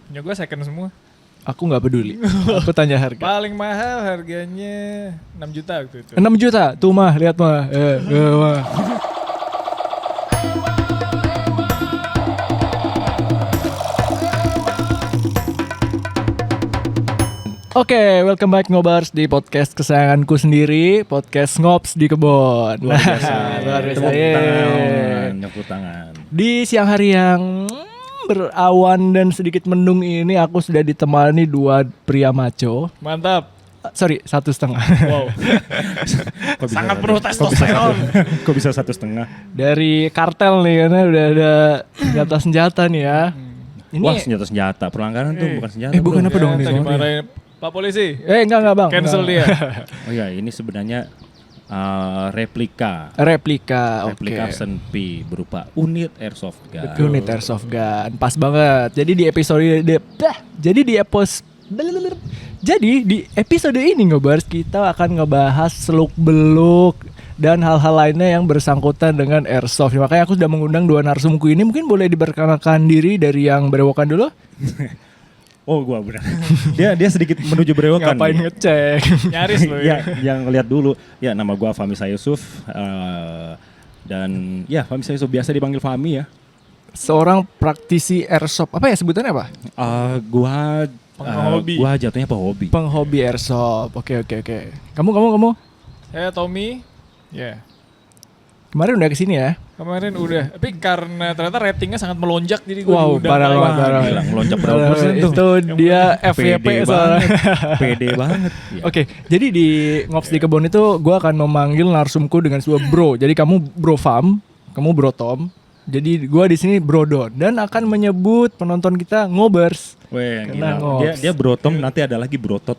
Punya gue second semua. Aku nggak peduli. Aku tanya harga. Paling mahal harganya 6 juta waktu itu. 6 juta, tuh mah, lihat mah. Mah. Oke, welcome back Ngobars di podcast kesayanganku sendiri, podcast Ngops di Kebon. Luar biasa. Luar biasa. Tepuk tangan. Di siang hari yang berawan dan sedikit mendung ini, aku sudah ditemani dua pria maco. Mantap. Sorry, 1,5. Wow. Sangat penuh testosteron. Kok bisa 1,5? Dari kartel nih, karena udah ada senjata-senjata nih ya. Ini Wah, senjata. Perlanggaran tuh bukan senjata. bukan bro. apa dong Ya, nih? tadi marahin Pak Polisi. Enggak bang. Cancel Enggak. dia. Oh ya, ini sebenarnya replika Replika, oke. Sun P berupa unit airsoft gun. Unit airsoft gun, pas banget. Jadi di episode ini Ngobars, kita akan ngebahas seluk-beluk dan hal-hal lainnya yang bersangkutan dengan airsoft. Makanya aku sudah mengundang dua narsumku ini. Mungkin boleh diperkenalkan diri dari yang berewokan dulu. Oh, gua benar. dia sedikit menuju berewokan. Ngapain nih. ngecek? Nyaris loh Ya, ya. yang lihat dulu. Ya, nama gua Famisa Yusuf. Dan ya, Famisa Yusuf biasa dipanggil Fami ya. Seorang praktisi airsoft. Apa ya sebutannya apa? Gua Penghobi. Gua jatuhnya pehobi. Penghobi airsoft. Oke. Kamu. Saya Tommy. Ya. Kemarin udah kesini ya? Kemarin udah. Tapi karena ternyata ratingnya sangat melonjak, jadi gue Wow, diundang parah lagi. banget, parah. Gila, melonjak berapa persen tuh? Itu dia FYP Pede soalnya. banget. Pede banget. Ya. Oke, jadi di Ngops di Kebon itu gue akan memanggil narsumku dengan sebuah bro. Jadi kamu bro Fam, kamu bro Tom. Jadi gue di sini bro Don dan akan menyebut penonton kita Ngobers. Weh, Kena gila. ngops. Dia brotom, nanti ada lagi brotot.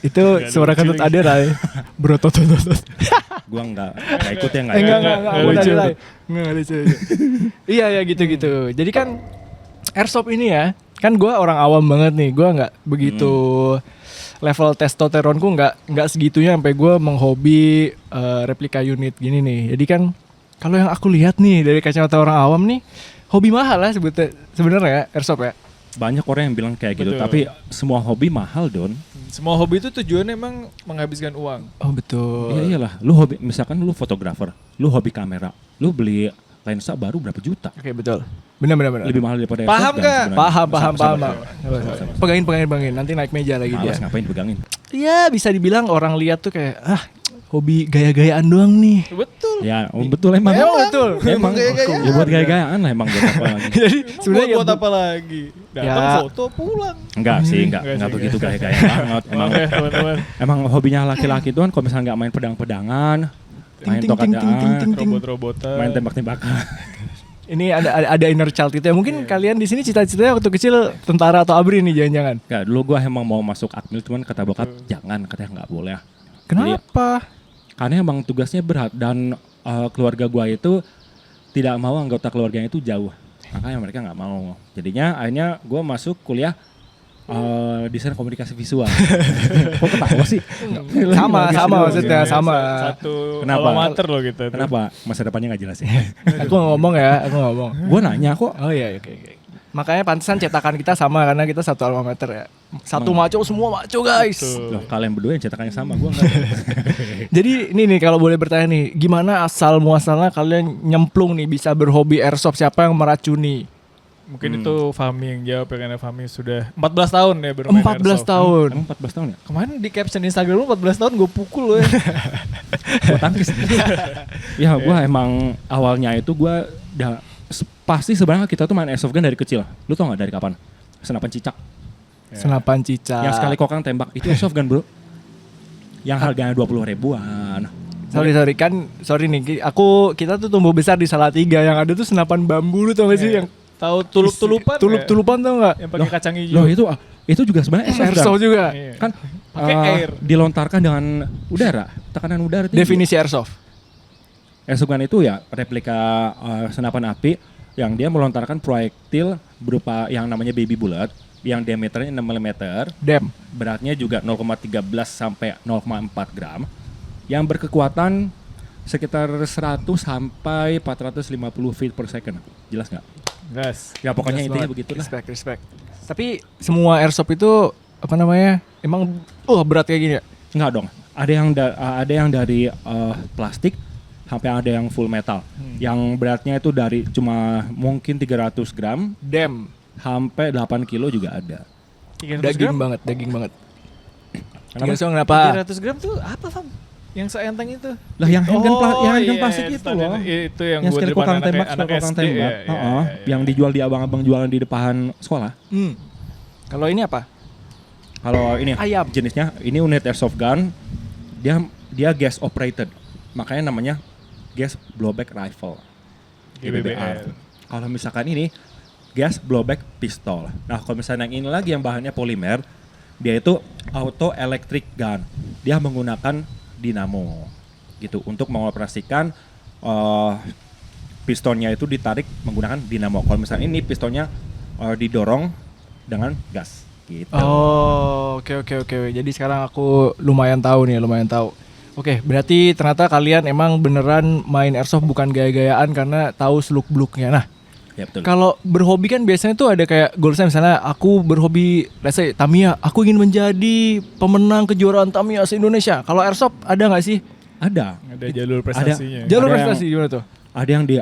Itu suara kentut Adera ya. Bro tot. Gua enggak ikut ya enggak. Enggak, Nggak udah lucu. nilai. Nggak lucu. Iya ya gitu. Jadi kan airsoft ini ya, kan gue orang awam banget nih. Gue nggak begitu level testosteronku nggak segitunya sampai gue menghobi replika unit gini nih. Jadi kan kalau yang aku lihat nih dari kacamata orang awam nih, hobi mahal lah sebenarnya airsoft ya. Banyak orang yang bilang kayak gitu, Betul. tapi semua hobi mahal, Don. Semua hobi itu tujuannya emang menghabiskan uang. Oh betul. Iya iyalah, lu hobi misalkan lu fotografer, lu hobi kamera, lu beli lensa baru berapa juta? Oke betul. Benar. Lebih mahal daripada Paham airsoft gun nggak? sebenarnya. Paham. Sama-sama. Pegangin. Nanti naik meja lagi dia. Males ngapain pegangin? Iya bisa dibilang orang lihat tuh kayak hobi gaya-gayaan doang nih. Betul. Ya, betul emang. Betul. Emang gaya-gayaan. ya buat gaya-gayaan lah emang buat apa lagi. Jadi sebenarnya Buat apa lagi? Datang Ya. foto pulang. Enggak sih, enggak Enggak sih, begitu enggak. gaya-gaya banget. Emang Oke teman-teman. emang hobinya laki-laki itu kan kalau misalnya nggak main pedang-pedangan, main ting, tokat ting, ting, ting, ting. Robot-robotan. main tembak-tembakan. ini ada inner child itu ya. Mungkin kalian di sini cita-citanya waktu kecil tentara atau ABRI nih jangan-jangan. Enggak, dulu gua emang mau masuk Akmil cuman kata bokap jangan, katanya nggak boleh. Kenapa? Karena emang tugasnya berat dan keluarga gua itu tidak mau anggota keluarganya itu jauh. Makanya mereka nggak mau. Jadinya akhirnya gua masuk kuliah desain komunikasi visual. Kok ketawa sih? Sama maksudnya Iya, sama. Satu Kenapa? alma mater loh kita. Kenapa masa depannya nggak jelas ya? Aku ngomong. Gua nanya kok. Oh iya oke. Makanya pantesan cetakan kita sama karena kita satu alma mater ya. Satu maco semua maco guys. Betul. Loh, kalian berdua yang cetakannya sama, gua enggak. Jadi ini nih kalau boleh bertanya nih, gimana asal muasalnya kalian nyemplung nih bisa berhobi airsoft, siapa yang meracuni? Mungkin itu Fahmi yang jawab ya, karena Fahmi sudah 14 tahun ya bermain 14 airsoft. tahun. Emang 14 tahun ya? Kemarin di caption Instagram lu 14 tahun gue pukul loh ya. Gua tangkis. Ya, gua emang awalnya itu gua pasti sebenarnya kita tuh main airsoft gun dari kecil. Lu tau gak dari kapan? Senapan cicak. Senapan cicak. Yang sekali kokang tembak itu airsoft gun, Bro. Yang harganya 20 ribuan. Sorry nih, kita tuh tumbuh besar di Salatiga yang ada tuh senapan bambu lu tau gak sih Iya. yang Tahu tulup-tulupan? tulup-tulupan tau gak? Yang pakai kacang hijau. Loh itu juga sebenarnya airsoft Airsoft gun. juga. Iya. Kan Pakai air. dilontarkan dengan udara, tekanan udara tinggi. Definisi airsoft. Airsoft gun itu ya replika senapan api yang dia melontarkan proyektil berupa yang namanya baby bullet yang diameternya 6 mm, Dem. beratnya juga 0,13 sampai 0,4 gram, yang berkekuatan sekitar 100 sampai 450 feet per second. Jelas nggak? Gas. Ya pokoknya Jelas intinya banget. begitulah. Respect. Tapi semua airsoft itu apa namanya? Emang berat kayak gini ya? Enggak dong. Ada yang dari plastik sampai ada yang full metal. Yang beratnya itu dari cuma mungkin 300 gram Damn. sampai 8 kilo juga ada. 300 Daging gram? banget, daging banget. Kenapa? Kenapa? 300 gram tuh apa, Fam? Yang seenteng itu? Lah yang handgun iya, plastik itu standar. loh. Itu yang, Yang buat sekali depan kokang anak, tembak, anak sekali kokang SD tembak. ya, Heeh. Yang dijual di abang-abang jualan di depan sekolah. Kalau ini apa? Kalau ini Ayam. jenisnya ini unit airsoft gun. Dia gas operated. Makanya namanya gas blowback rifle. GBR. Kalau misalkan ini gas blowback pistol. Nah, kalau misalnya yang ini lagi yang bahannya polimer, dia itu auto electric gun. Dia menggunakan dinamo gitu untuk mengoperasikan pistonnya itu ditarik menggunakan dinamo. Kalau misalnya ini pistonnya didorong dengan gas gitu. Oh, oke. Jadi sekarang aku lumayan tahu. Oke, berarti ternyata kalian emang beneran main airsoft bukan gaya-gayaan karena tahu seluk-beluknya. Nah, Ya betul. kalau berhobi kan biasanya tuh ada kayak goalsnya, misalnya aku berhobi, let's say Tamiya, aku ingin menjadi pemenang kejuaraan Tamiya se-Indonesia. Kalau airsoft ada nggak sih? Ada jalur prestasinya. Jalur Ada yang- prestasi gimana tuh? ada yang di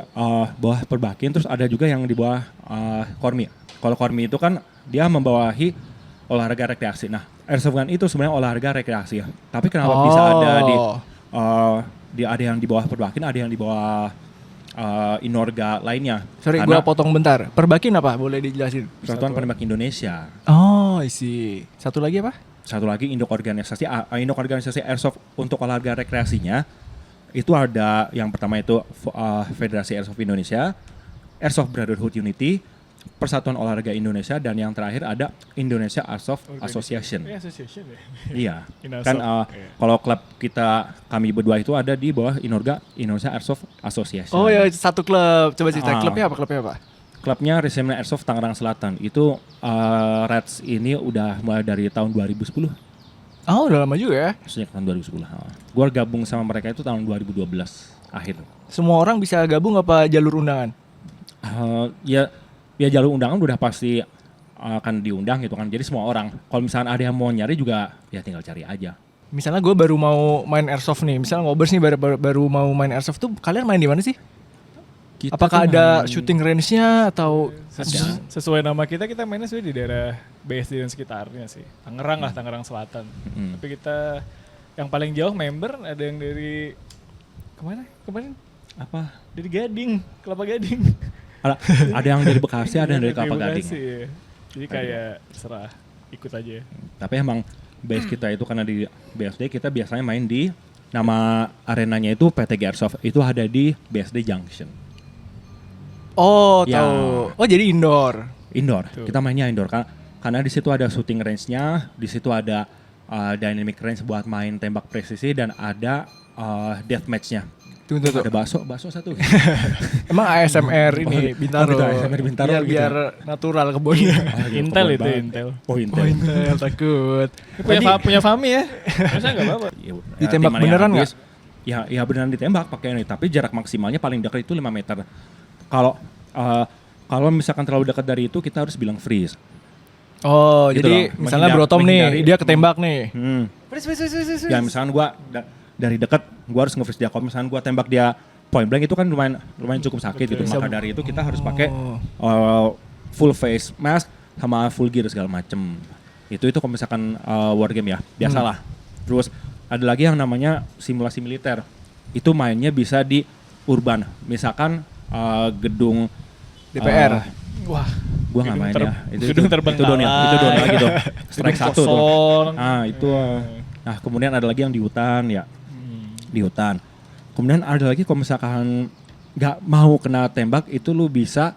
bawah Perbakin, terus ada juga yang di bawah Kormi. Kalau Kormi itu kan dia membawahi olahraga rekreasi. Nah, airsoft gun itu sebenarnya olahraga rekreasi ya. Tapi kenapa bisa ada di ada yang di bawah Perbakin, ada yang di bawah Inorga lainnya? Sorry, Karena gua potong bentar. Perbakin apa? Boleh dijelasin? Persatuan Penembak Indonesia. Oh, isi. Satu lagi apa? Satu lagi induk organisasi airsoft untuk olahraga rekreasinya. Itu ada yang pertama itu Federasi Airsoft Indonesia, Airsoft Brotherhood Unity, Persatuan Olahraga Indonesia, dan yang terakhir ada Indonesia Airsoft Association. Association ya. Iya. Inasoft, Kan iya. kalau klub kami berdua itu ada di bawah Inorga, Indonesia Airsoft Association. Oh ya, satu klub. Coba cerita. Ah. Klubnya apa? Klubnya Resemna Airsoft Tangerang Selatan. Itu Reds ini udah mulai dari tahun 2010. Oh, udah lama juga ya. Sejak tahun 2010. Gue gabung sama mereka itu tahun 2012 akhir. Semua orang bisa gabung apa jalur undangan? Ya jalur undangan udah pasti akan diundang gitu kan. Jadi semua orang. Kalau misalnya ada yang mau nyari juga ya tinggal cari aja. Misalnya gue baru mau main airsoft nih. Misalnya ngobers nih baru mau main airsoft tuh, kalian main di mana sih? Kita Apakah tuh ada main- shooting range-nya atau Sesuai nama kita mainnya sebenarnya di daerah BSD dan sekitarnya sih. Tangerang lah, Tangerang Selatan. Tapi kita yang paling jauh member ada yang dari kemana? Kemarin apa? dari Gading, Kelapa Gading. Ada yang dari Bekasi, ada yang dari Kelapa Bekasi, Gading. ya. Jadi kayak serah ikut aja. Tapi emang base kita itu karena di BSD kita biasanya main di nama arenanya itu PTG Airsoft. Itu ada di BSD Junction. Oh, Ya. tahu. Oh, jadi indoor. Indoor. Tuh. Kita mainnya indoor karena di situ ada shooting range-nya, di situ ada dynamic range buat main tembak presisi, dan ada death match-nya. Tunggu. Ada bakso satu. Emang ASMR ini Bintaro. gitu, ASMR Bintaro biar, gitu. biar natural kebunnya. Intel kebun itu, banget. Intel. Oh, Intel. Oh, Intel takut. Punya Fami ya? Masa nggak apa-apa? Ya, Ditembak tim mana yang beneran habis, Ya beneran ditembak pakai ini, tapi jarak maksimalnya paling dekat itu 5 meter. Kalau misalkan terlalu dekat dari itu kita harus bilang freeze. Oh, Gitu jadi loh. misalnya Bro Tom nih, menghindari- dia ketembak nih. Freeze. Ya misalkan dari dekat gua harus nge-freeze dia. Kalau misalkan gua tembak dia point blank itu kan lumayan cukup sakit gitu. Maka dari itu kita harus pakai full face mask sama full gear segala macem. Itu kalau misalkan war game ya, biasalah. Terus ada lagi yang namanya simulasi militer. Itu mainnya bisa di urban. Misalkan gedung DPR. Wah, gua nggak gedung main ter- ya. gedung terbengkalai. Itu don lagi tuh. Strike Gedung 1 tuh. kosong. Itu. Nah, kemudian ada lagi yang di hutan ya. Di hutan. Kemudian ada lagi kalau misalkan nggak mau kena tembak, itu lu bisa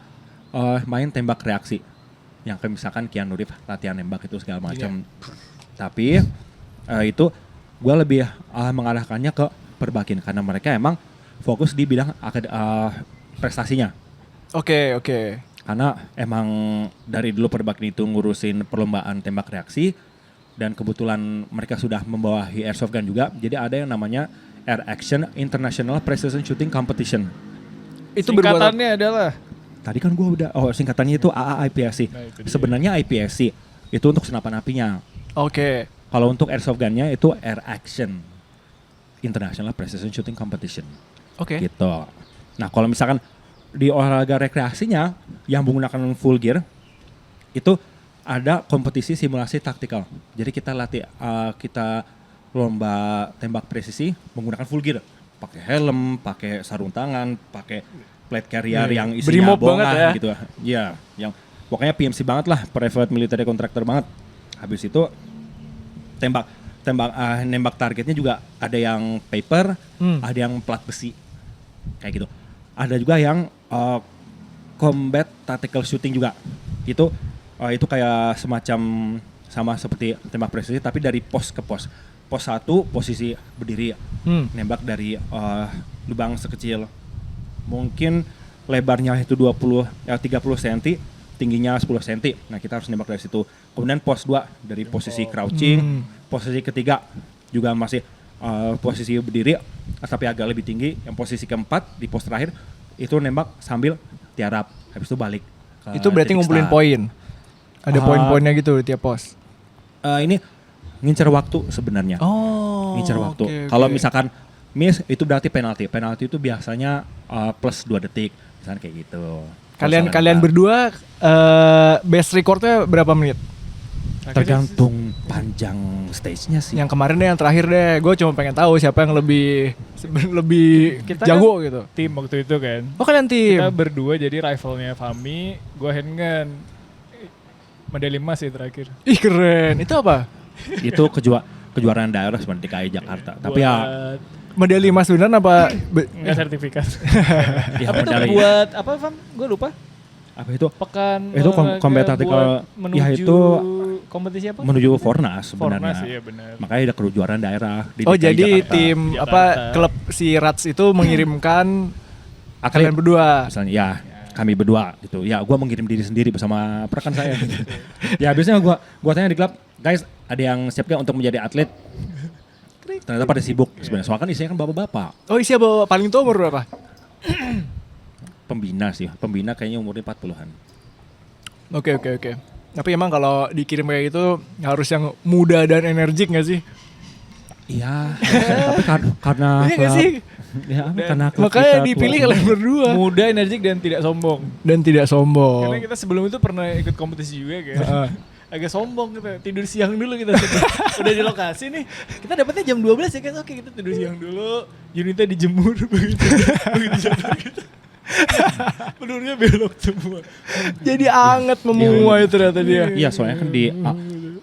main tembak reaksi. Yang kayak misalkan Keanu Reeves latihan nembak itu segala macam. Tapi itu gue lebih mengarahkannya ke Perbakin karena mereka emang fokus di bidang prestasinya. Oke. Karena emang dari dulu Perbakin itu ngurusin perlombaan tembak reaksi, dan kebetulan mereka sudah membawahi airsoft gun juga. Jadi ada yang namanya Air Action International Precision Shooting Competition. Itu berbuat Singkatannya adalah tadi kan gue udah, singkatannya itu AAIPSC. Nah, itu dia. Sebenarnya IPSC itu untuk senapan apinya. Oke. Kalau untuk airsoft gun-nya itu Air Action International Precision Shooting Competition. Oke. Gitu. Nah kalau misalkan di olahraga rekreasinya yang menggunakan full gear itu ada kompetisi simulasi taktikal. Jadi kita kita lomba tembak presisi menggunakan full gear, pakai helm, pakai sarung tangan, pakai plate carrier yang isinya Brimob bongan banget ya. gitu. Ya, yang pokoknya PMC banget lah, private military contractor banget. Habis itu nembak targetnya juga ada yang paper, ada yang plat besi, kayak gitu. Ada juga yang combat tactical shooting juga. Itu kayak semacam sama seperti tembak presisi tapi dari pos ke pos. Pos 1 posisi berdiri, nembak dari lubang sekecil mungkin lebarnya itu 30 cm, tingginya 10 cm. Nah, kita harus nembak dari situ. Kemudian pos 2 dari posisi crouching, posisi ketiga juga masih posisi berdiri tapi agak lebih tinggi. Yang posisi keempat di pos terakhir itu nembak sambil tiarap. Habis itu balik. Itu berarti titik ngumpulin start. poin. Ada poin-poinnya gitu di tiap pos. Ini ngincer waktu sebenarnya. Oh. Ngincer waktu. oke. Kalau misalkan miss itu berarti penalti. Penalti itu biasanya plus 2 detik, misalnya kayak gitu. Kalian berdua best recordnya berapa menit? tergantung panjang stage-nya sih. Yang kemarin deh, yang terakhir deh, gue cuma pengen tahu siapa yang lebih Kita jago kan gitu. tim waktu itu kan. Oh kalian tim? Kita berdua jadi rivalnya Fahmi, gue handgun. Medali emas sih terakhir. Ih keren. Itu apa? Itu kejuaraan daerah seperti DKI Jakarta. Tapi ya Medali emas beneran apa? Enggak sertifikat. ya Apa tuh medali. buat apa Fam? Gue lupa. Apa itu? Pekan Itu olahraga combat tactical, buat menuju ya itu kompetisi apa? Menuju Fornas sebenarnya. Fornas, iya benar. Makanya ada kejuaraan daerah di Oh DKI jadi Jakarta. tim Jakarta. apa klub si Rats itu mengirimkan kalian berdua. Misalnya ya kami berdua gitu. Ya gua mengirim diri sendiri bersama rekan saya. Ya biasanya gua tanya di klub, guys ada yang siap gak untuk menjadi atlet? Ternyata pada sibuk sebenarnya. Soalnya kan isinya kan bapak-bapak. Oh isi bawa paling tua umur berapa? Pembina sih. Pembina kayaknya umurnya 40-an. Oke. Tapi emang kalau dikirim kayak gitu harus yang muda dan energik gak sih? Iya. Tapi karena Iya gak sih? Ya, karena klub Makanya kita dipilih tua. kalian berdua. Muda, energik dan tidak sombong. Dan tidak sombong. Karena kita sebelum itu pernah ikut kompetisi juga kan. Agak sombong kita, tidur siang dulu kita. Udah di lokasi nih. Kita dapatnya jam 12 ya kan. Oke, kita tidur siang dulu. Unitnya dijemur begitu jatuh gitu. Pelurnya belok semua. Jadi anget memuai ternyata dia. Iya, soalnya kan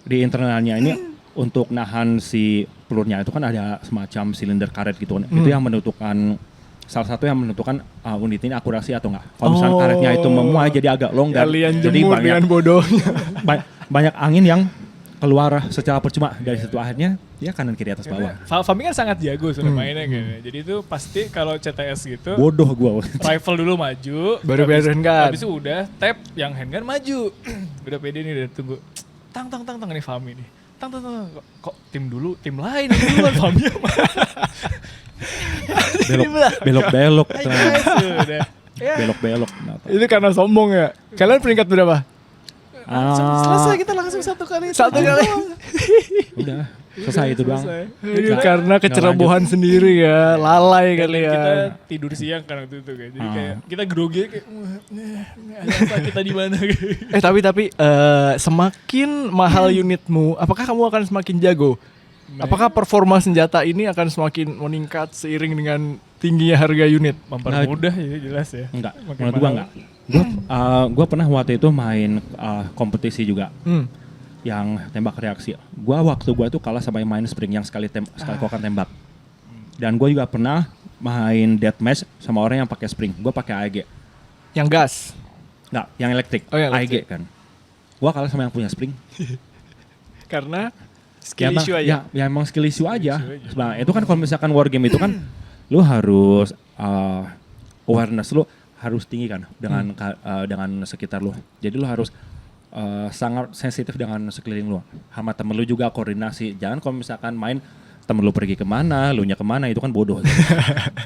di internalnya ini untuk nahan si pelurnya itu kan ada semacam silinder karet gitu kan. Itu yang menentukan salah satu yang menentukan unit ini akurasi atau enggak. Kalau misalnya karetnya itu memuai jadi agak longgar. Kalian Jadi jemur dengan bodohnya. banyak angin yang keluar secara percuma dari situ, akhirnya ya kanan kiri atas bawah. Fahmi kan sangat jago sudah mainnya kan. Jadi itu pasti kalau CTS gitu Bodoh gua. rifle dulu maju, Baru habis- handgun. Habis itu udah tap yang handgun maju. Udah pede nih, udah tunggu. Tang nih Fahmi nih. Tang. Kok tim dulu, tim lain yang duluan Fahmi yang Belok-belok. udah. Ya, Belok-belok. Itu karena sombong ya. Kalian peringkat berapa? selesai kita langsung satu kali. Satu kali. Udah, selesai itu doang. Jadi karena kecerobohan sendiri ya, lalai Kita kalian. tidur siang kan waktu itu kan. Jadi kayak kita grogi kayak apa kita di mana gitu. Tapi semakin mahal unitmu, apakah kamu akan semakin jago? Apakah performa senjata ini akan semakin meningkat seiring dengan tingginya harga unit? Mempermudah ya jelas ya. Enggak, Makin menurut gua mahal. enggak. Gua pernah waktu itu main kompetisi juga. Yang tembak reaksi. Waktu gua itu kalah sama yang main spring yang sekali kokan tembak. Dan gua juga pernah main deathmatch sama orang yang pakai spring. Gua pakai AEG. Yang gas. Enggak, yang elektrik. Oh, yang AEG kan. Gua kalah sama yang punya spring. Karena skill Ya, issue aja. Ya emang skill issue aja. Nah, itu kan kalau misalkan war game itu kan lu harus awareness lu harus tinggi kan dengan sekitar lu. Jadi lu harus sangat sensitif dengan sekeliling lu. Sama temen lu juga koordinasi. Jangan kalau misalkan main temen lu pergi kemana, lu nya kemana, itu kan bodoh.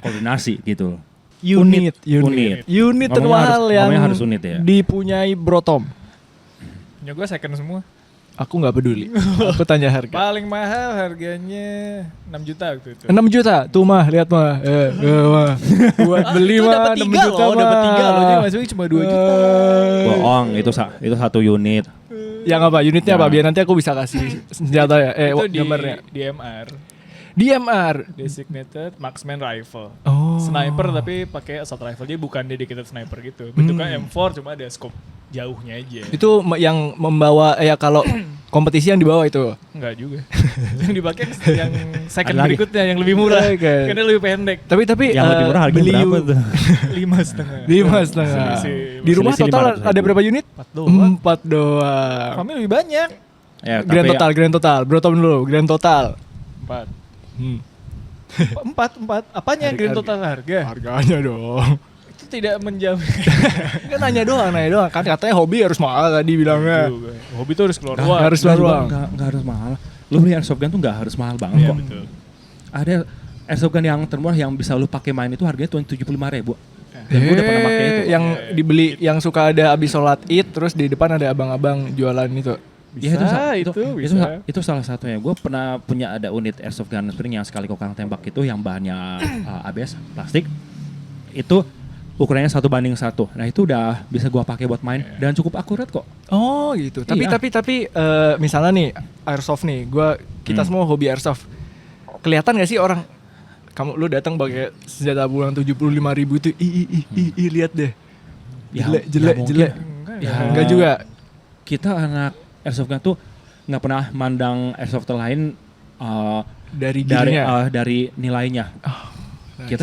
Koordinasi gitu. Unit Ngomongnya termahal harus- yang ngomongnya harus unit ya. dipunyai Bro Tom. Punya gue second semua. Aku nggak peduli. Aku tanya harga. Paling mahal harganya 6 juta waktu itu. 6 juta, tuh mah, lihat mah. Mah. Buat beli itu mah dapat 6 3 juta loh, dapat 3 loh. Jadi mah. masuknya cuma 2 juta. Bohong, itu itu 1 unit. Yang apa? Unitnya apa? Nah. Biar nanti aku bisa kasih senjata ya. Itu di gambarnya. DMR, DMR. designated marksman rifle. Oh. Sniper tapi pakai assault rifle. Jadi bukan dedicated sniper gitu. Bentuknya M4 cuma ada scope jauhnya aja. Itu yang membawa ya kalau kompetisi yang dibawa itu. Enggak juga. Yang dipakai yang second Ada lagi. berikutnya yang lebih murah. Oke. Karena lebih pendek. Tapi Yang lebih murah harganya beli berapa tuh? 5,5. 5,5. Selisih- Di rumah selisih total 500.000. ada berapa unit? 4 doang. 4 doang. Kami lebih banyak. Ya, Grand tapi total, grand total. Bro Tom dulu, grand total. 4. Hmm. 4. Apanya grand total harga? Harganya dong. Itu tidak menjamin. Kan nanya doang. Kan katanya hobi harus mahal tadi bilangnya. Juga. Hobi tuh harus keluar Nggak, uang. harus keluar uang. Nggak harus mahal. Lu beli airsoft gun tuh nggak harus mahal banget Iya kok. betul. Ada airsoft gun yang termurah yang bisa lu pakai main itu harganya tuh 75.000. Dan gue udah pernah pakai itu. Yang dibeli, yang suka ada abis sholat id, terus di depan ada abang-abang jualan itu. Bisa, bisa. Itu salah satunya. Gue pernah punya ada unit airsoft gun spring yang sekali kokang tembak itu yang bahannya ABS plastik. Itu ukurannya 1:1. Nah itu udah bisa gue pakai buat main dan cukup akurat kok. Oh gitu. Tapi Iya. misalnya nih airsoft nih, kita semua hobi airsoft. Kelihatan gak sih orang lu datang pakai senjata bulan 75.000 itu, lihat deh. Jelek. Enggak, Ya, Enggak juga. Kita anak airsoft gun tuh nggak pernah mandang airsoft lain Dari dari gearnya. dari nilainya. Nice.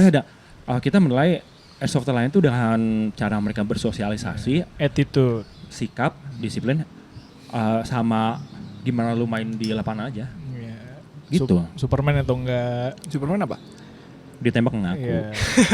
Kita menilai airsoft lain tuh dengan cara mereka bersosialisasi, Attitude. sikap, disiplin, sama gimana lu main di lapangan aja. Iya. Gitu. Superman atau enggak? Superman apa? Ditembak ngaku. Iya.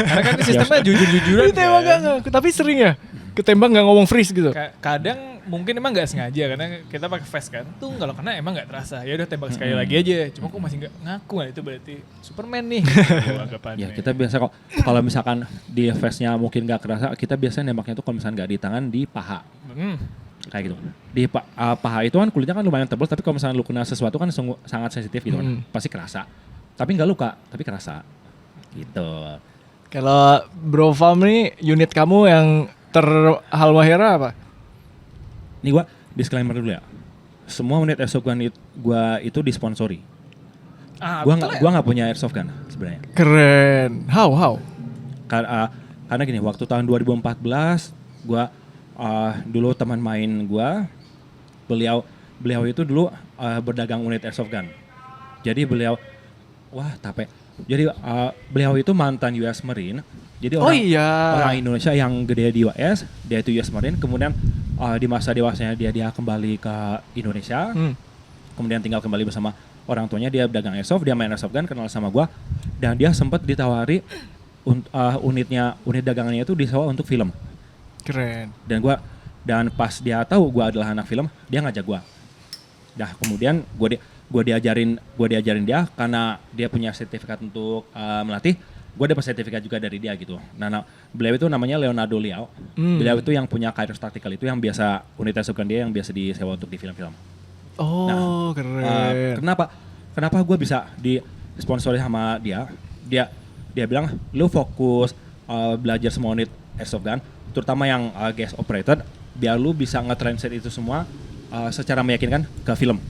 Karena kan sistemnya jujur-jujuran. Ditembak kan. nggak, tapi sering ya ketembak nggak ngomong freeze gitu. Kadang mungkin emang nggak sengaja karena kita pakai vest kan. Tuh kalau kena emang nggak terasa. Ya udah tembak sekali lagi aja. Cuma kok masih nggak ngaku. Nah itu berarti Superman nih. Gitu anggapannya. Ya kita biasa kok kalau misalkan di vestnya mungkin nggak kerasa, kita biasanya nembaknya tuh kalau misalkan nggak di tangan, di paha. Kayak gitu. Di paha itu kan kulitnya kan lumayan tebal, tapi kalau misalkan lu kena sesuatu kan sangat sensitif gitu kan. Pasti kerasa. Tapi nggak luka, tapi kerasa. Gitu. Kalau Bro Fam nih, unit kamu yang terhalwahera apa? Ini gua disclaimer dulu ya. Semua unit airsoft gun gua itu disponsori. Gua nggak punya airsoft gun sebenarnya. Keren. How? Karena gini, waktu tahun 2014 gua dulu teman main gua, beliau itu dulu berdagang unit airsoft gun. Jadi beliau Jadi beliau itu mantan US Marine. Jadi orang Indonesia yang gede di US, dia itu US Marine. Kemudian di masa dewasanya dia kembali ke Indonesia. Kemudian tinggal kembali bersama orang tuanya, dia berdagang airsoft, dia main airsoft gun, kenal sama gua. Dan dia sempat ditawari unit dagangannya itu disewa untuk film. Keren. Dan pas dia tahu gua adalah anak film, dia ngajak gua. Dah kemudian gua diajarin dia karena dia punya sertifikat untuk melatih. Gue dapat sertifikat juga dari dia gitu. Nah, beliau itu namanya Leonardo Liao. Beliau itu yang punya Kairos Tactical itu yang biasa unit airsoft dia yang biasa disewa untuk di film-film. Oh, keren. Kenapa gue bisa disponsori sama dia? Dia bilang, lu fokus belajar semua unit airsoft gun, terutama yang gas operated, biar lu bisa nge-translate itu semua secara meyakinkan ke film.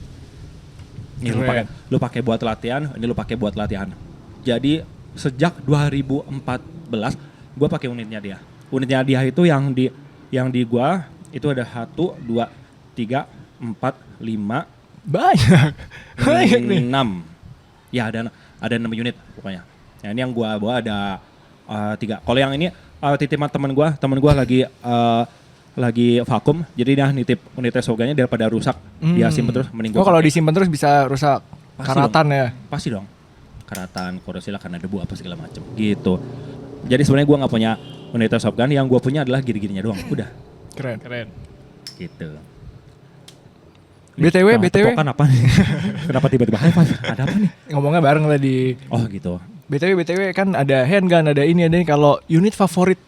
Ini lu pakai buat latihan, ini lu pakai buat latihan. Jadi sejak 2014 gue pakai unitnya dia. Unitnya dia itu yang di gua itu ada 1, 2, 3, 4, 5, Banyak nih. 6. Ya ada 6 unit pokoknya. Ya, ini yang gua bawa ada 3. Kalau yang ini titipan teman gua lagi vakum, jadi dia nitip unit airsoft gunnya daripada rusak, dia simpen terus mending gua Kalau pakai. disimpan terus bisa rusak. Pasti Karatan ya. Pasti dong. Karatan, korosi lah karena debu apa segala macem gitu. Jadi sebenarnya gue nggak punya unit airsoft gun, yang gue punya adalah giri-girinya doang. Udah. Keren. Gitu. BTW. Tepokan apa nih? Kenapa tiba-tiba high five? Ada apa nih? Ngomongnya bareng tadi. Oh gitu. BTW kan ada handgun, ada ini. Kalau unit favorit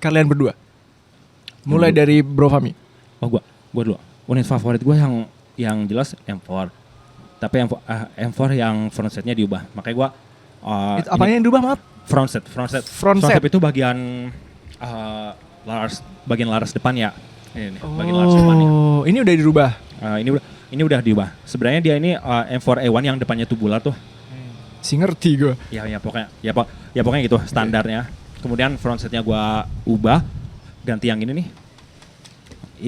kalian berdua, mulai dari Bro Fami. Oh gua dulu. Unit favorit gua yang jelas M4. Tapi M4 yang front setnya diubah. Makanya gua Itu apanya yang diubah, maaf? front set. Front set. itu bagian bagian laras depan ya. Ini bagian laras depan ya. Ini udah dirubah. Ini udah diubah. Sebenarnya dia ini M4A1 yang depannya tubular tuh. Si ngerti gue. Ya pokoknya gitu standarnya. Kemudian front setnya gua ubah, ganti yang ini nih.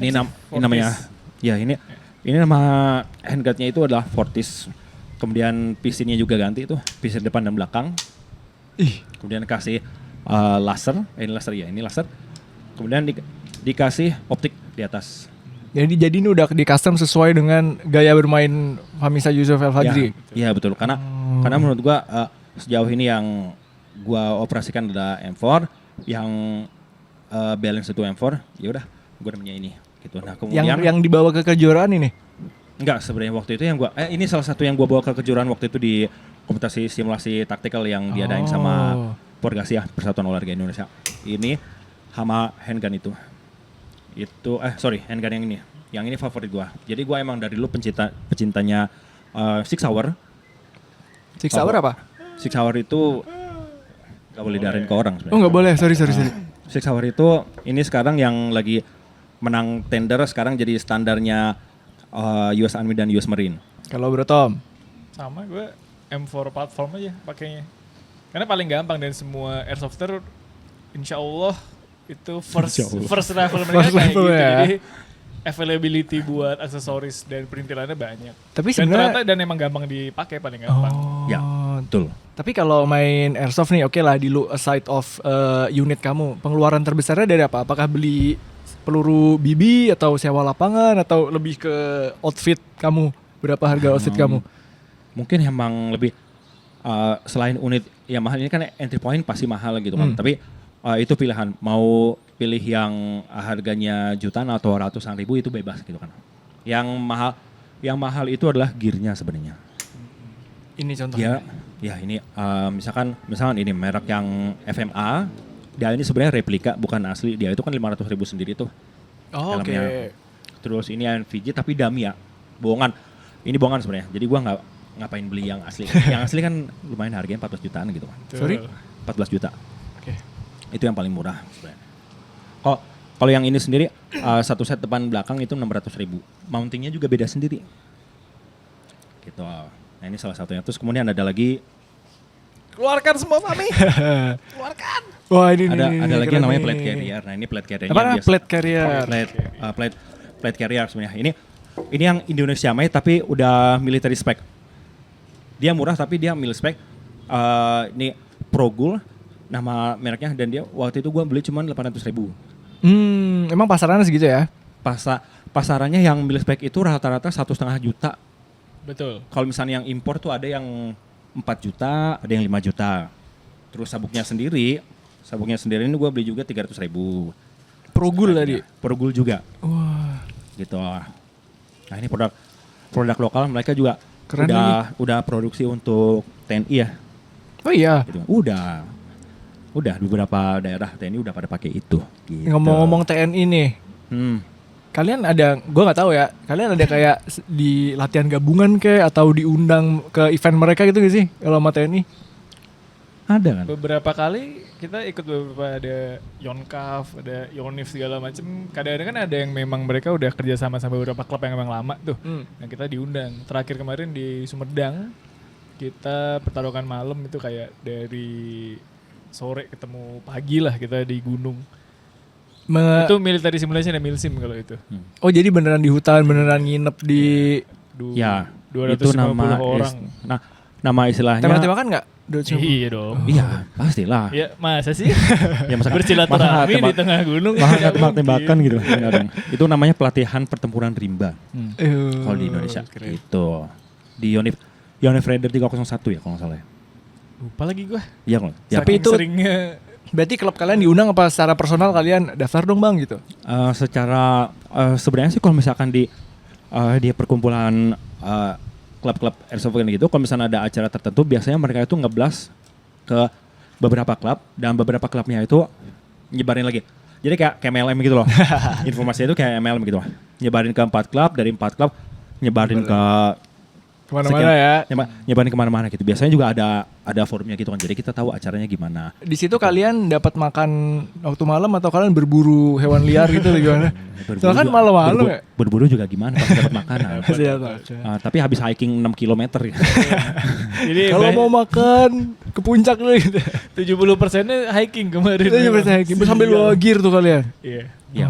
Ini namanya ini nama handguardnya itu adalah Fortis. Kemudian pistonnya juga ganti itu, piston depan dan belakang. Kemudian kasih laser, ini laser. Kemudian dikasih optik di atas. Jadi ini udah di custom sesuai dengan gaya bermain Famisa Yusuf El Fajri. Iya betul, karena menurut gua sejauh ini yang gua operasikan adalah M4, yang balance itu M4, ya udah gua namanya ini gitu. Nah, kemudian yang dibawa ke kejuaraan ini. Enggak, sebenarnya waktu itu yang gua ini salah satu yang gua bawa ke kejuaraan waktu itu di kompetisi simulasi taktikal yang diadain sama Porgasi ya, Persatuan Olahraga Indonesia. Ini sama handgun itu. Handgun yang ini. Yang ini favorit gua. Jadi gua emang dari dulu pecintanya Six Hour. Six Hour apa? Six Hour itu gak boleh diarahin ke orang sebenarnya. Oh nggak boleh, sorry. Six Hour itu ini sekarang yang lagi menang tender, sekarang jadi standarnya US Army dan US Marine. Kalau Bro Tom? Sama gue M4 platform aja pakainya. Karena paling gampang dan semua airsofter insya Allah itu first rifle mereka kayak gitu. Ya. Jadi availability buat aksesoris dan perintilannya banyak. Tapi dan sebenarnya dan emang gampang dipakai, paling gampang. Ya, betul. Tapi kalau main airsoft nih, oke lah di aside of unit kamu, pengeluaran terbesarnya dari apa? Apakah beli peluru BB atau sewa lapangan atau lebih ke outfit kamu? Berapa harga outfit kamu? Mungkin emang lebih selain unit yang mahal ini kan entry point pasti mahal gitu kan. Tapi itu pilihan, mau pilih yang harganya jutaan atau ratusan ribu itu bebas gitu kan. Yang mahal itu adalah gearnya sebenarnya. Ini contohnya. Ya ini misalkan ini merek yang FMA, dia ini sebenarnya replika bukan asli. Dia itu kan 500 ribu sendiri tuh. Oh, oke. Terus ini NVG tapi dummy ya, bohongan. Ini bohongan sebenarnya. Jadi gua ngapain beli yang asli. Yang asli kan lumayan harganya 14 jutaan gitu kan. Sorry? 14 juta. Oke. Itu yang paling murah sebenarnya. Kalau yang ini sendiri satu set depan belakang itu 600 ribu. Mountingnya juga beda sendiri. Gitu. Nah ini salah satunya. Terus kemudian ada lagi. Keluarkan semua Fami. Keluarkan. Wah ini Ada lagi yang namanya nih. plate carrier. Nah ini plate carrier. Apa? Plate carrier. Plate carrier sebenarnya. Ini yang Indonesia made tapi udah military spec. Dia murah tapi dia mil spec. Ini Progul nama mereknya, dan dia waktu itu gua beli cuma 800 ribu. Emang pasarannya segitu ya? Pasarannya yang mil spec itu rata-rata 1,5 juta. Betul. Kalau misalnya yang impor tuh ada yang 4 juta, ada yang 5 juta. Terus sabuknya sendiri ini gua beli juga 300 ribu. Progul tadi? Progul juga. Wah. Gitu. Nah ini produk lokal, mereka juga keren udah produksi untuk TNI ya. Oh iya. Gitu. Udah beberapa daerah TNI udah pada pakai itu. Gitu. Ngomong-ngomong TNI nih, kalian ada, gue nggak tahu ya, kalian ada kayak di latihan gabungan kayak atau diundang ke event mereka gitu gak sih kalau sama TNI? Ada kan? Beberapa kali kita ikut ada Yonkaf, ada Yonif segala macem. Kadang-kadang kan ada yang memang mereka udah kerja sama beberapa klub yang memang lama tuh. Nah kita diundang. Terakhir kemarin di Sumedang, kita pertarungan malam itu kayak dari sore ketemu pagi lah kita di gunung. Itu military simulation dan milsim kalau itu. Oh jadi beneran di hutan, beneran nginep di... Ya, 250 itu orang. Nama istilahnya... Tembak-tembakan nggak? Iya dong. Iya, pastilah. Ya masa sih? Ya, masa bersilaturahmi di tengah gunung. Masa tembak-tembakan gitu. Itu namanya pelatihan pertempuran rimba. Kalau di Indonesia. Itu. Di Yonif Raider 301 ya kalau nggak salah ya. Lupa lagi gue. Iya kalau. Ya, tapi itu seringnya. Berarti klub kalian diundang apa secara personal kalian daftar dong bang gitu? Secara sebenarnya sih kalau misalkan di perkumpulan klub-klub airsoft gitu, kalau misalnya ada acara tertentu biasanya mereka itu ngeblas ke beberapa klub dan beberapa klubnya itu nyebarin lagi. Jadi kayak MLM gitu loh. Informasinya itu kayak MLM gitu. Nyebarin ke 4 klub, dari 4 klub nyebarin ke Kemana-mana ya. nyebarin kemana-mana gitu. Biasanya juga ada forumnya gitu kan. Jadi kita tahu acaranya gimana. Di situ kalian dapat makan waktu malam atau kalian berburu hewan liar gitu atau gimana? Soalnya kan malam-malam ya. Berburu juga gimana pas dapat makanan. Siapa? Tapi habis hiking 6 km ya. Jadi Kalau mau makan ke puncak dulu gitu. 70%-nya hiking kemarin. Itu juga hiking sambil bawa gear tuh kalian. Iya. Iya.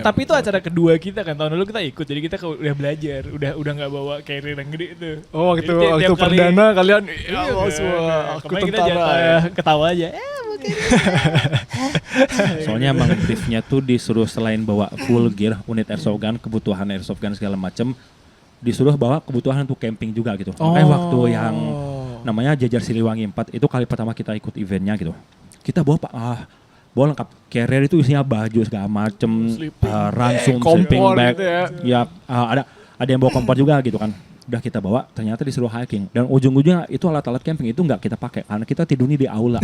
Tapi itu acara kedua kita kan, tahun lalu kita ikut, jadi kita udah belajar, udah nggak bawa carrier yang gede itu. Oh waktu Jadi tiap kali- perdana kalian Iya, ya semua aku kemarin kita tentara jatah ya. ketawa aja. Mungkin. Soalnya emang briefnya tuh disuruh selain bawa full gear, unit airsoft gun, kebutuhan airsoft gun segala macem, disuruh bawa kebutuhan untuk camping juga gitu. Makanya waktu yang namanya Jajar Siliwangi 4 itu kali pertama kita ikut eventnya gitu. Kita bawa bawa lengkap carrier itu isinya baju segala macem, ransum, kompor sleeping bag, gitu ya. ya ada yang bawa kompor juga gitu kan. Udah kita bawa, ternyata disuruh hiking dan ujung-ujungnya itu alat-alat camping itu nggak kita pakai karena kita tidurnya di aula.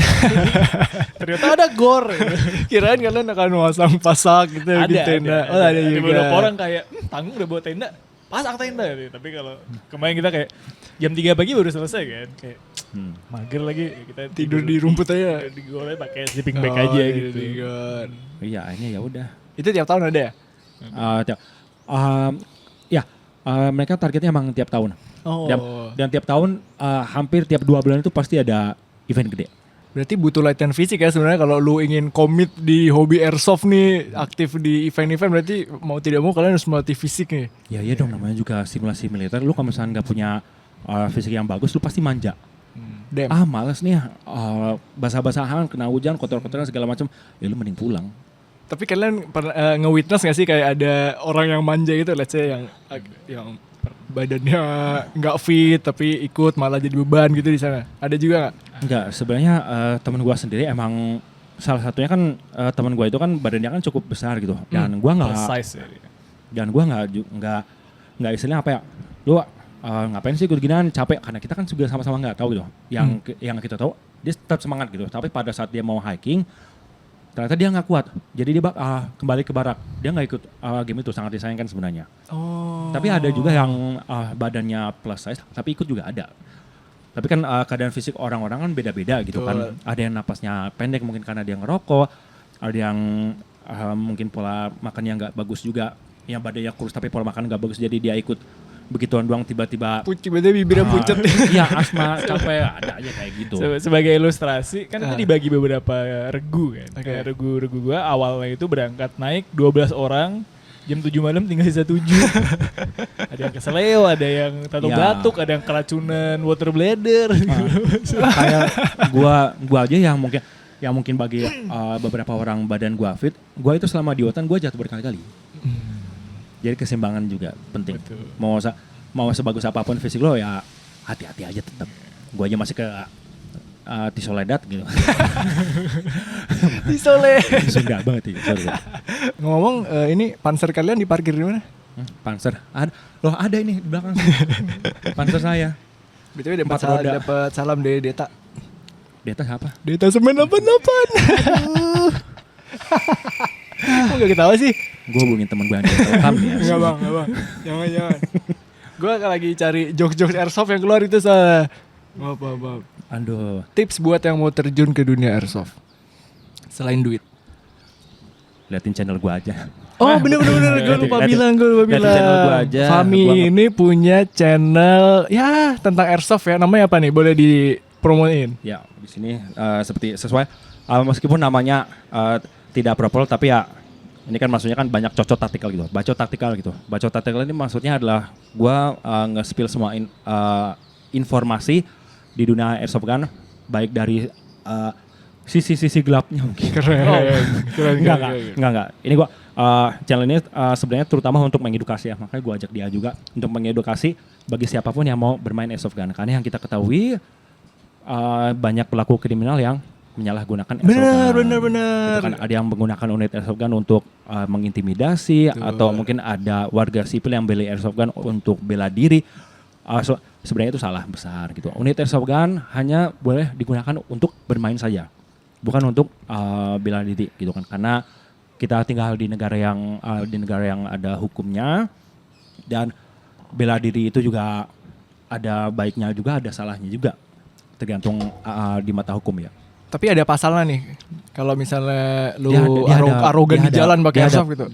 Ternyata ada gor. Kirain kalian akan masang pasak gitu di tenda. Oh ada juga. Beberapa orang kayak tanggung udah bawa tenda, pasang tenda. Tapi kalau kemarin kita kayak jam 3 pagi baru selesai kan, kayak mager lagi kita Tidur di rumput aja. di gornya pakai sleeping bag aja gitu. Iya, ini ya udah. Itu tiap tahun ada ya? Mereka targetnya emang tiap tahun. Oh. Dan tiap tahun hampir tiap 2 bulan itu pasti ada event gede. Berarti butuh latihan fisik ya sebenarnya kalau lu ingin komit di hobi airsoft nih, aktif di event-event berarti mau tidak mau kalian harus melatih fisik nih. Ya iya dong, namanya juga simulasi militer. Lu kalau misalnya nggak punya fisik yang bagus, lu pasti manja. Damn. Males nih basah-basahan, kena hujan, kotor-kotoran segala macam. Ya lu mending pulang. Tapi kalian pernah nge-witness gak sih kayak ada orang yang manja gitu, let's say yang badannya nggak fit tapi ikut malah jadi beban gitu di sana. Ada juga nggak? Enggak, sebenarnya teman gua sendiri emang salah satunya kan teman gua itu kan badannya kan cukup besar gitu. Dan gua nggak Size ya. dan gua nggak istilahnya apa ya? Lu ngapain sih ikut ginian, capek karena kita kan juga sama-sama nggak tahu gitu. Yang kita tahu dia tetap semangat gitu. Tapi pada saat dia mau hiking ternyata dia nggak kuat, jadi dia kembali ke barak. Dia nggak ikut game itu, sangat disayangkan sebenarnya. Oh. Tapi ada juga yang badannya plus size, tapi ikut juga ada. Tapi kan keadaan fisik orang-orang kan beda-beda gitu kan. Ada yang napasnya pendek mungkin karena dia ngerokok, ada yang mungkin pola makannya nggak bagus juga, yang badannya kurus tapi pola makan nggak bagus, jadi dia ikut begituan doang tiba-tiba. Tiba-tiba bibirnya pucet. Iya, asma, capek, ada aja kayak gitu. Sebagai ilustrasi kan itu dibagi beberapa regu kan. Kayak regu gua awalnya itu berangkat naik 12 orang, jam 7 malam tinggal sisa 7. Ada yang keseleo, ada yang tato batuk, ada yang keracunan water bladder. Kayak gua aja yang mungkin bagi beberapa orang badan gua fit, gua itu selama di hutan gua jatuh berkali-kali. Jadi keseimbangan juga penting. Betul. Mau sebagus apapun fisik lo ya hati-hati aja tetap. Gua aja masih ke Tisoledat gitu. Disole. Sunda banget ya. Sorry. Ngomong ini panser kalian diparkir di mana? Panser. Ada ini di belakang. Panser saya. BTW Empat roda. dapat salam dari Deta. Deta siapa? Deta semen 88. Kok gak ketawa sih? Gue hubungin temen gue yang di Telkom ya. Enggak bang. Jangan. Gue lagi cari jokes airsoft yang keluar itu salah. Maaf. Aduh. Tips buat yang mau terjun ke dunia airsoft. Selain duit. Liatin channel gue aja. Oh bener. Gue lupa bilang. Liatin channel gue aja. Fami ini punya channel ya tentang airsoft ya. Namanya apa nih? Boleh dipromoin? Ya di sini seperti sesuai. Meskipun namanya tidak propol tapi ya ini kan maksudnya kan banyak bacot taktikal gitu. Bacot taktikal ini maksudnya adalah gua nge-spill semua informasi di dunia airsoft gun baik dari sisi gelapnya mungkin. Keren. Enggak. Ini gua channel ini sebenarnya terutama untuk mengedukasi ya. Makanya gua ajak dia juga untuk mengedukasi bagi siapapun yang mau bermain airsoft gun. Karena yang kita ketahui banyak pelaku kriminal yang menyalahgunakan airsoft gun. Benar. Gitu kan, ada yang menggunakan unit airsoft gun untuk mengintimidasi. Betul. Atau mungkin ada warga sipil yang beli airsoft gun untuk bela diri. sebenarnya itu salah besar gitu. Unit airsoft gun hanya boleh digunakan untuk bermain saja, bukan untuk bela diri gitu kan. Karena kita tinggal di negara yang ada hukumnya, dan bela diri itu juga ada baiknya juga, ada salahnya juga, tergantung di mata hukum ya. Tapi ada pasalnya nih. Kalau misalnya lu Dia arogan di jalan pakai airsoft gitu.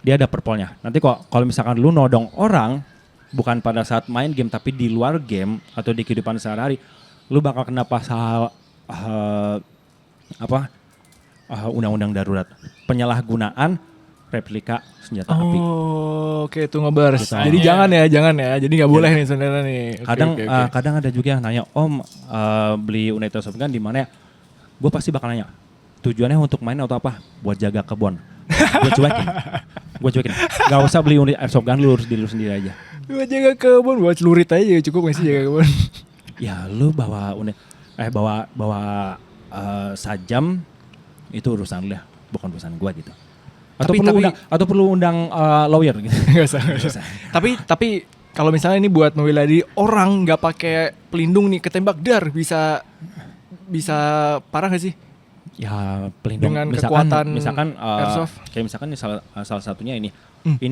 Dia ada perpolnya. Nanti kalau misalkan lu nodong orang bukan pada saat main game tapi di luar game atau di kehidupan sehari-hari, lu bakal kena pasal undang-undang darurat, penyalahgunaan replika senjata api. Oh, oke itu ngebars. Gitu. Jadi jangan ya. Jadi nggak boleh nih sebenarnya nih. Oke. Kadang ada juga yang nanya, Om beli unit airsoft gun di mana ya? Gue pasti bakal nanya, tujuannya untuk main atau apa? Buat jaga kebun. Gue cuekin. Gak usah beli unit airsoft gun, lu urus diri lu sendiri aja. Buat jaga kebun, buat celurit aja cukup nggak sih jaga kebun? Ya lu bawa sajam itu urusan lu ya, bukan urusan gue gitu. Atau perlu undang lawyer gitu. Gak usah. Tapi kalau misalnya ini buat membela diri orang nggak pakai pelindung nih ketembak dar bisa parah gak sih? Ya pelindung Dengan kekuatan misalkan airsoft. kayak misalkan salah satunya ini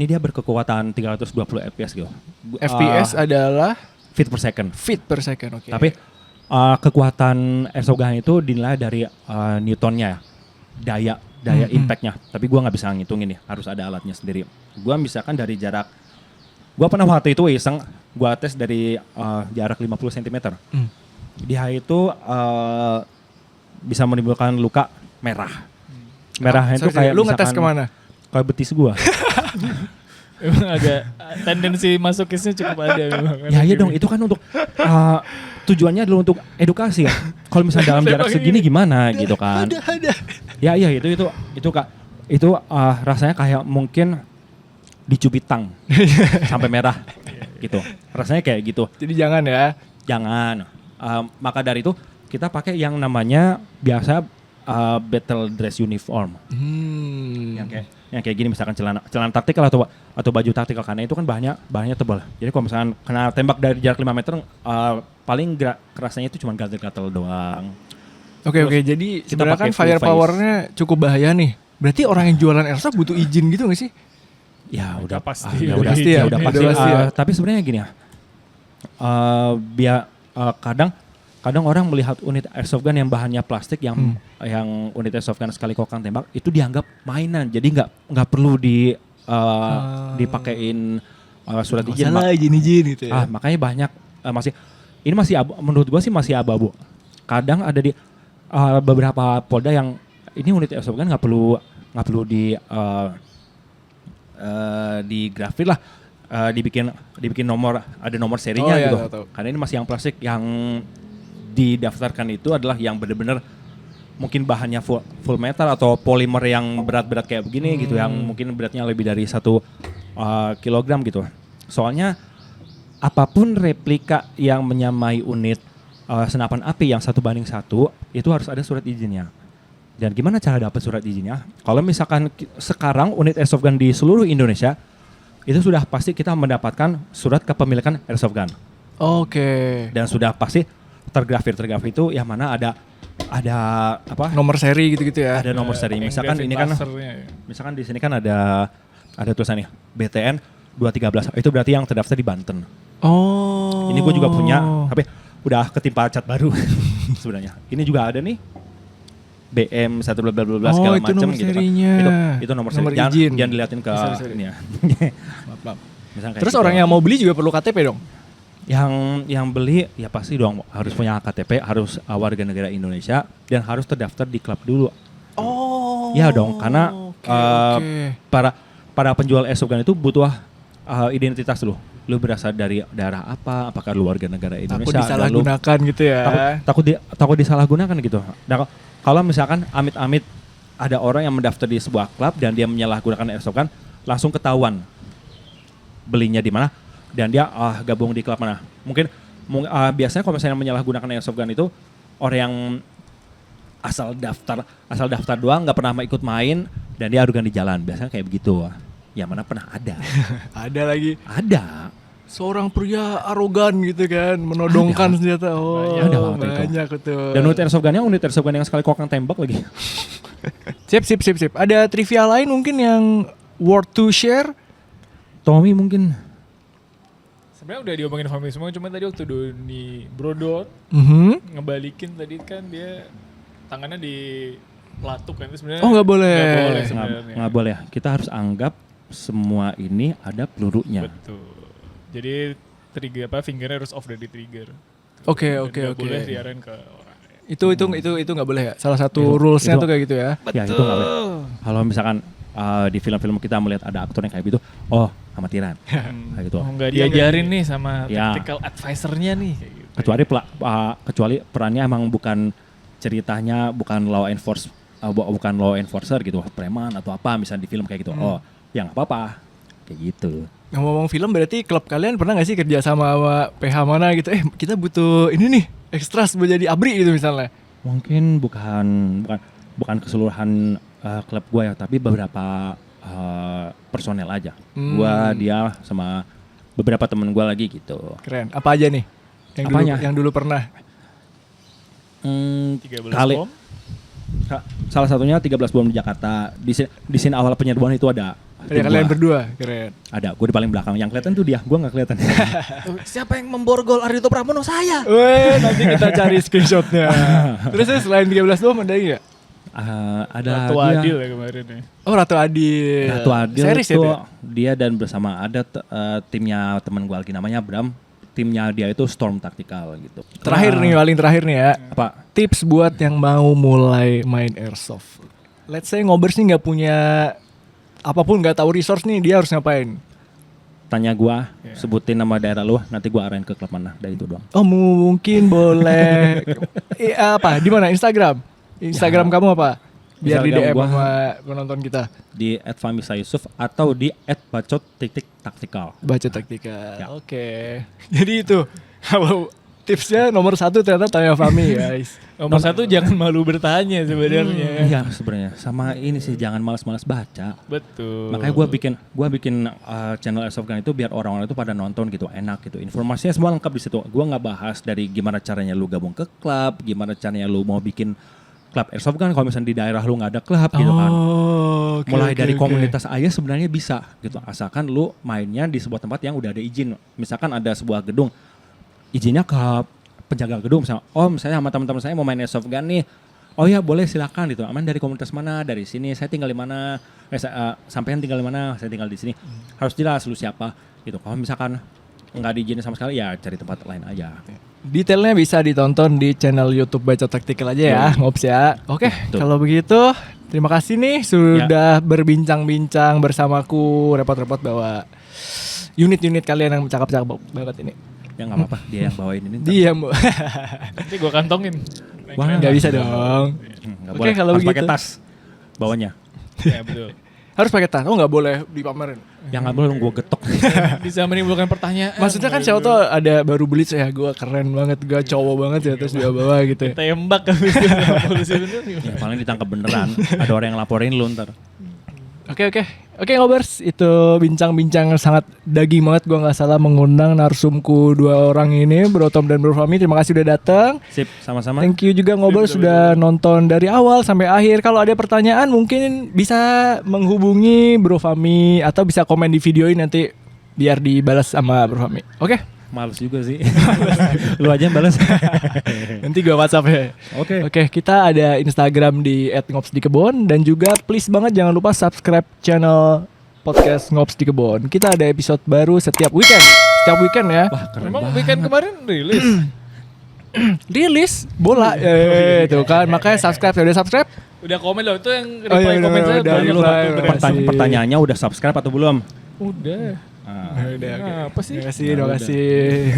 dia berkekuatan 320 fps gitu. FPS adalah feet per second. feet per second, oke. Tapi kekuatan airsoft gun itu dinilai dari newtonnya, daya impactnya. Tapi gua nggak bisa ngitungin ya, harus ada alatnya sendiri. Gua misalkan dari jarak, gua pernah waktu itu iseng gua tes dari jarak 50 cm. Dia itu bisa menimbulkan luka merah. Merahnya itu kayak lu ngetes kemana? Kayak betis gua. Emang agak tendensi masokisnya cukup ada memang. Ya iya dong, itu kan untuk tujuannya adalah untuk edukasi kan. Kalau misalnya dalam jarak segini gimana gitu kan. Ada. Ya iya itu Kak. Itu rasanya kayak mungkin dicubit tang sampai merah gitu. Rasanya kayak gitu. Jadi jangan ya. Jangan. Maka dari itu kita pakai yang namanya biasa battle dress uniform. Yang kayak gini misalkan celana taktikal atau baju taktikal, karena itu kan bahannya tebal. Jadi kalau misalkan kena tembak dari jarak 5 meter paling kerasanya itu cuma gatal-gatal doang. Oke, jadi kita sebenarnya kan pakai full firepower-nya cukup bahaya nih. Berarti orang yang jualan airsoft butuh izin gitu gak sih? Ya udah pasti. udah pasti ya. Ya. Tapi sebenarnya gini ya. Kadang orang melihat unit airsoft gun yang bahannya plastik yang unit airsoft gun sekali kokang tembak itu dianggap mainan. Jadi nggak perlu dipakein surat izin. Masalah izin gitu ya. Makanya banyak menurut gua sih masih abu-abu. Kadang ada di beberapa polda yang ini unit airsoft gun nggak perlu di grafit lah. Dibikin nomor, ada nomor serinya gitu. Tahu. Karena ini masih yang plastik, yang didaftarkan itu adalah yang benar-benar mungkin bahannya full metal atau polimer yang berat-berat kayak begini gitu, yang mungkin beratnya lebih dari 1 kilogram gitu. Soalnya apapun replika yang menyamai unit senapan api yang 1:1 itu harus ada surat izinnya. Dan gimana cara dapat surat izinnya? Kalau misalkan sekarang unit airsoft gun di seluruh Indonesia itu sudah pasti kita mendapatkan surat kepemilikan airsoft gun. Oke. Dan sudah pasti tergrafir itu yang mana ada apa? Nomor seri gitu-gitu ya. Ada nomor seri. Misalkan ini kan misalkan di sini kan ada tulisannya BTN 213. Itu berarti yang terdaftar di Banten. Oh. Ini gue juga punya, tapi udah ketimpa cat baru sebenarnya. Ini juga ada nih. BM 1 segala macam gitu kan. Itu nomor seri. Jangan diliatin ke ini ya. Maaf. Terus orang yang mau beli juga perlu KTP dong? Yang beli ya pasti dong harus punya KTP, harus warga negara Indonesia, dan harus terdaftar di klub dulu. Oh. Ya dong, karena para penjual airsoft gun itu butuh identitas lu. Lu berasal dari daerah apa? Apakah lu warga negara Indonesia? Takut disalahgunakan gitu ya. Takut disalahgunakan gitu. Nah, kalau misalkan amit-amit ada orang yang mendaftar di sebuah klub dan dia menyalahgunakan airsoft gun, langsung ketahuan belinya di mana dan dia gabung di klub mana. Mungkin biasanya kalau misalnya menyalahgunakan airsoft gun itu orang yang asal daftar doang, nggak pernah ikut main dan dia arogan di jalan. Biasanya kayak begitu. Ya mana pernah ada. Ada lagi. Ada. seorang pria arogan gitu kan, menodongkan senjata. Oh, banyak betul. Dan unit airsoft gun yang sekali kokang tembak lagi. Sip. Ada trivia lain mungkin yang worth to share? Tommy mungkin. Sebenarnya udah diomongin family semua, cuma tadi waktu Doni Brodor ngebalikin tadi kan dia tangannya di pelatuk kan, itu sebenarnya nggak boleh. Sebenarnya. Nggak boleh. Kita harus anggap semua ini ada pelurunya. Betul. Jadi fingernya harus off dari trigger. Oke. Nggak boleh diarahin ke orang. Itu nggak boleh ya. Salah satu rulesnya tuh kayak gitu ya. Ya itu nggak boleh. Kalau misalkan di film-film kita melihat ada aktor yang kayak gitu, amatiran. Kayak gitu. Nggak diajarin nih sama tactical advisor-nya nih. Kayak gitu. Kecuali perannya emang bukan ceritanya bukan law enforcer gitu, preman atau apa misalnya di film kayak gitu. Ya nggak apa-apa. Kayak gitu. Ngomong film berarti klub kalian pernah gak sih kerja sama PH mana gitu? Kita butuh ini nih, ekstras buat jadi ABRI gitu misalnya. Mungkin bukan keseluruhan klub gue ya, tapi beberapa personel aja. Gua, dia sama beberapa temen gue lagi gitu. Keren. Apa aja nih? Yang dulu pernah? 13 kali. bom. Salah satunya 13 bom di Jakarta. Di scene awal penyerbuan itu ada. Ada kalian berdua, keren. Ada, gue di paling belakang. Yang kelihatan tuh dia, gue nggak kelihatan. Siapa yang memborgol Ardhito Pramono? Saya. Nanti kita cari screenshotnya. Terus selain 13 bom ada nggak? Ada Ratu Adil ya kemarin ya. Ratu Adil. Ratu Adil Series itu ya? dia dan bersama ada timnya teman gue lagi namanya Bram. Timnya dia itu Storm Tactical gitu. Paling terakhir nih ya. Apa? Tips buat yang mau mulai main airsoft. Let's say ngobers nih nggak punya apapun, nggak tahu resource nih, dia harus ngapain? Tanya gue, sebutin nama daerah lu, nanti gue arahin ke klub mana, dari itu doang. Mungkin boleh. Di mana? Instagram kamu apa? Biar di DM sama penonton kita. Di @famisa_yusuf atau di @bacot_taktikal. Bacot taktikal. Ya. Oke. Jadi itu kalau tipsnya nomor 1 ternyata tanya Fami guys. Nomor 1 jangan malu bertanya sebenarnya. Iya sebenarnya. Sama ini sih jangan malas-malas baca. Betul. Makanya gue bikin channel Airsoft Gun itu biar orang-orang itu pada nonton gitu, enak gitu. Informasinya semua lengkap di situ. Gue nggak bahas dari gimana caranya lu gabung ke klub, gimana caranya lu mau bikin klub Airsoft Gun kalau misalnya di daerah lu nggak ada klub gitu kan. Mulai dari komunitas aja sebenarnya bisa gitu. Asalkan lu mainnya di sebuah tempat yang udah ada izin. Misalkan ada sebuah gedung, izinnya ke penjaga gedung misalnya. Misalnya sama teman-teman saya mau main Airsoft Gun nih. Ya boleh silakan gitu. Aman dari komunitas mana? Dari sini. Saya tinggal di mana? Sampean tinggal di mana? Saya tinggal di sini. Harus jelas lu siapa gitu. Kalau misalkan nggak diizinin sama sekali ya cari tempat lain aja. Detailnya bisa ditonton di channel YouTube Bacot Taktikal aja ya, Ngops ya. Oke, kalau begitu terima kasih nih sudah berbincang-bincang bersamaku, repot-repot bawa unit-unit kalian yang cakep-cakep banget ini. Ya nggak apa-apa, dia yang bawain ini. Diam. Nanti gue kantongin. Wah, nggak bisa dong. Oke, kalau harus begitu. pakai tas bawanya. Ya betul. Harus pakai tas. Nggak boleh dipamerin. Ya nggak boleh gue getok. Bisa menimbulkan pertanyaan. Maksudnya kan siapa tuh ada baru beli saya, gue keren banget, gue cowok banget ya, terus dia bawa gitu. Tembak kan polisi bener. Ya paling ditangkap beneran. Ada orang yang laporin lu ntar. Oke ngobers, itu bincang-bincang sangat daging banget. Gue nggak salah mengundang narsumku 2 orang ini, Bro Tom dan Bro Fami. Terima kasih udah datang. Sip, sama-sama. Thank you juga ngobers sudah nonton dari awal sampai akhir. Kalau ada pertanyaan mungkin bisa menghubungi Bro Fami atau bisa komen di video ini nanti biar dibalas sama Bro Fami. Oke? Males juga sih. Lu aja yang balas. Nanti gue WhatsApp ya. Oke, kita ada Instagram di @ngopsdikebon dan juga please banget jangan lupa subscribe channel podcast Ngops di Kebon. Kita ada episode baru setiap weekend. Setiap weekend ya. Wah, keren Emang banget. weekend kemarin rilis. Rilis bola. Tuh kan, makanya subscribe. Udah subscribe? Udah komen loh, itu yang Oh, iya, reply komen saya udah banyak reply, banget. udah. Makasih. Pertanyaannya udah subscribe atau belum? Udah. Udah, Apa sih? Terima kasih.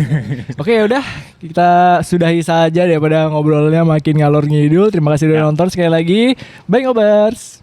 Oke, udah kita sudahi saja daripada ngobrolnya makin ngalor ngidul. Terima kasih udah nonton sekali lagi. Bye ngobers.